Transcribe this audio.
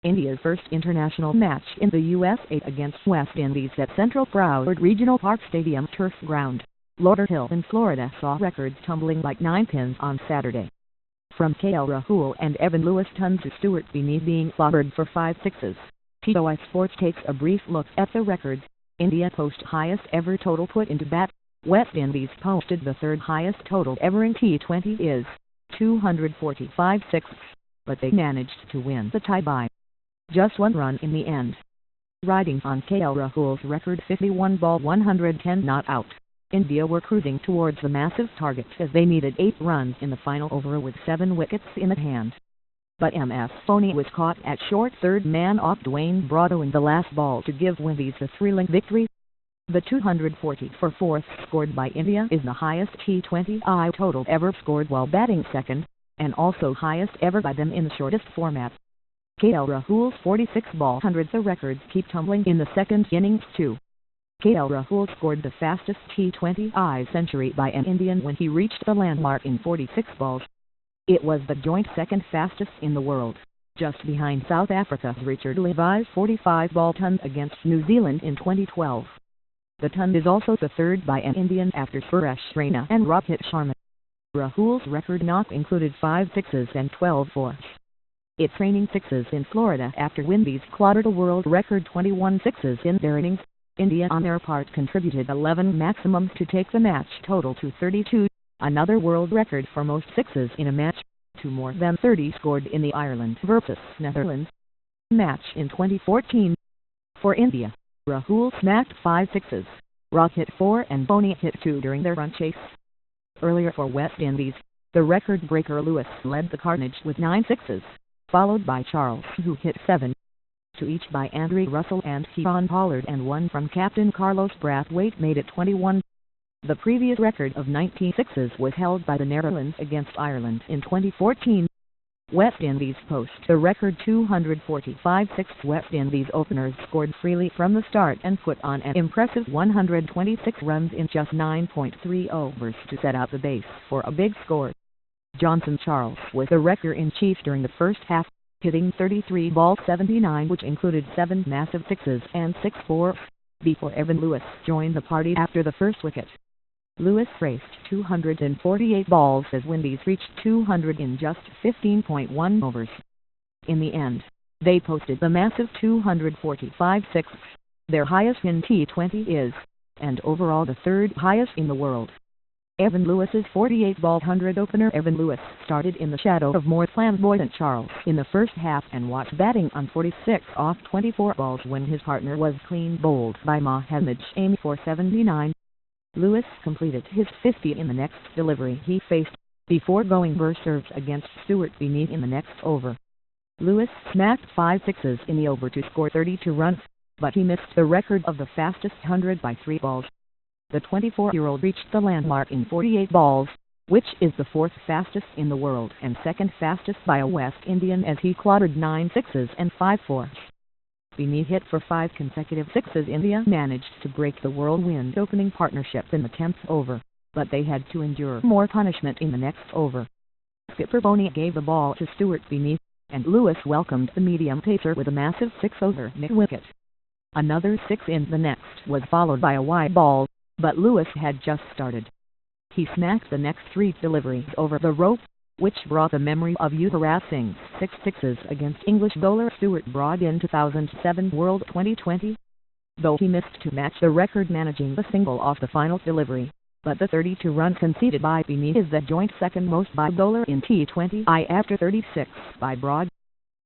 India's first international match in the USA against West Indies at Central Broward Regional Park Stadium turf ground, Lauderhill in Florida saw records tumbling like 9 pins on Saturday. From KL Rahul and Evan Lewis tons to Stuart Binnie being clobbered for 5 sixes, TOI Sports takes a brief look at the records. India post highest ever total put into bat. West Indies posted the third highest total ever in T20 is 245 sixes, but they managed to win the tie by just 1 run in the end. Riding on KL Rahul's record 51 ball 110 not out, India were cruising towards the massive target as they needed 8 runs in the final over with 7 wickets in the hand. But MS Dhoni was caught at short third man off Dwayne Bravo in the last ball to give Windies a thrilling victory. The 240 for fourth scored by India is the highest T20I total ever scored while batting second, and also highest ever by them in the shortest format. KL Rahul's 46 ball 100. The records keep tumbling in the second innings too. KL Rahul scored the fastest T20I century by an Indian when he reached the landmark in 46 balls. It was the joint second fastest in the world, just behind South Africa's Richard Levy's 45 ball ton against New Zealand in 2012. The ton is also the third by an Indian after Suresh Raina and Rohit Sharma. Rahul's record knock included 5 sixes and 12 fours. It's raining sixes in Florida after Windies clobbered a world record 21 sixes in their innings. India on their part contributed 11 maximums to take the match total to 32, another world record for most sixes in a match, 2 more than 30 scored in the Ireland vs Netherlands match in 2014. For India, Rahul smacked 5 sixes, Rohit hit 4 and Dhoni hit 2 during their run chase. Earlier for West Indies, the record breaker Lewis led the carnage with 9 sixes, followed by Charles who hit 7. To each by Andre Russell and Kieron Pollard, and 1 from captain Carlos Brathwaite made it 21. The previous record of 19 sixes was held by the Netherlands against Ireland in 2014. West Indies post the record 245 sixes. West Indies openers scored freely from the start and put on an impressive 126 runs in just 9.3 overs to set out the base for a big score. Johnson Charles was the wrecker-in-chief during the first half, hitting 33 ball 79, which included 7 massive sixes and 6 fours, before Evan Lewis joined the party after the first wicket. Lewis raced 248 balls as Windies reached 200 in just 15.1 overs. In the end, they posted the massive 245 sixes, their highest in T20 is, and overall the third highest in the world. Evan Lewis's 48 ball 100 opener. Evan Lewis started in the shadow of more flamboyant Charles in the first half and watched batting on 46 off 24 balls when his partner was clean bowled by Mohammad Shami for 79. Lewis completed his 50 in the next delivery he faced, before going berserk against Stuart Binnie in the next over. Lewis smacked 5 sixes in the over to score 32 runs, but he missed the record of the fastest 100 by 3 balls. The 24-year-old reached the landmark in 48 balls, which is the 4th fastest in the world and 2nd fastest by a West Indian, as he clobbered 9 sixes and 5 fours. Binnie hit for 5 consecutive sixes. India managed to break the whirlwind opening partnership in the 10th over, but they had to endure more punishment in the next over. Skipper Dhoni gave the ball to Stuart Binnie, and Lewis welcomed the medium pacer with a massive 6 over mid-wicket. Another 6 in the next was followed by a wide ball, but Lewis had just started. He smacked the next 3 deliveries over the rope, which brought the memory of Yuvraj Singh's 6 sixes against English bowler Stuart Broad in 2007 World 2020. Though he missed to match the record, managing the single off the final delivery, but the 32 runs conceded by Binnie is the joint second most by bowler in T20I after 36 by Broad.